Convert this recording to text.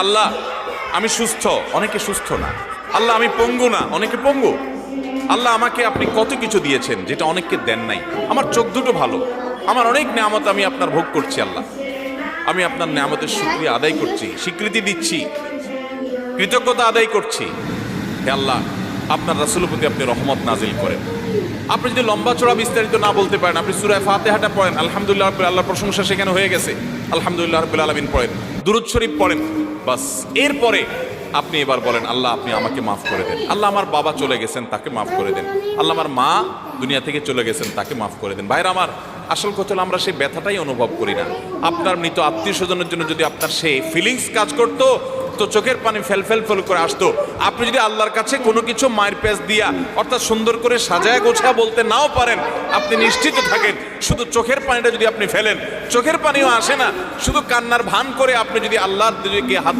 আল্লাহ আমি সুস্থ, অনেকে সুস্থ না। আল্লাহ আমি পঙ্গু না, অনেকে পঙ্গু। আল্লাহ আমাকে আপনি কত কিছু দিয়েছেন যেটা অনেককে দেন নাই। আমার চোখ দুটো ভালো, আমার অনেক নেয়ামত আমি আপনার ভোগ করছি। আল্লাহ আমি আপনার নেয়ামতের শুকরিয়া আদায় করছি, স্বীকৃতি দিচ্ছি, কৃতজ্ঞতা আদায় করছি। হে আল্লাহ, আপনার রাসূলের প্রতি আপনি রহমত নাজিল করেন। আপনি যদি লম্বা চড়া বিস্তারিত না বলতে পারেন, আপনি সূরা ফাতিহাটা পড়েন, আলহামদুলিল্লাহ রাব্বিল আল্লাহর প্রশংসা সেখানে হয়ে গেছে, আলহামদুলিল্লাহ রাব্বিল আলামিন পড়েন, দুরূদ শরীফ পড়েন, বাস। এরপরে আপনি এবার বলেন আল্লাহ আপনি আমাকে মাফ করে দেন। আল্লাহ আমার বাবা চলে গেছেন, তাকে মাফ করে দেন। আল্লাহ আমার মা দুনিয়া থেকে চলে গেছেন, তাকে মাফ করে দেন। ভাইরা আমার, আসল কথা হলো আমরা সেই ব্যথাটাই অনুভব করি না। আপনার মৃত আত্মীয় স্বজনের জন্য যদি আপনার সেই ফিলিংস কাজ করতো তো চোখের পানি ফেল ফেল ফেল করে আসতো। আপনি যদি আল্লাহর কাছে কোনো কিছু মায়ের পেঁচ দিয়া অর্থাৎ সুন্দর করে সাজায় গোছায় বলতে নাও পারেন, আপনি নিশ্চিত থাকেন শুধু চোখের পানিটা যদি আপনি ফেলেন, চোখের পানিও আসে না, শুধু কান্নার ভান করে আপনি যদি আল্লাহর দিকে হাত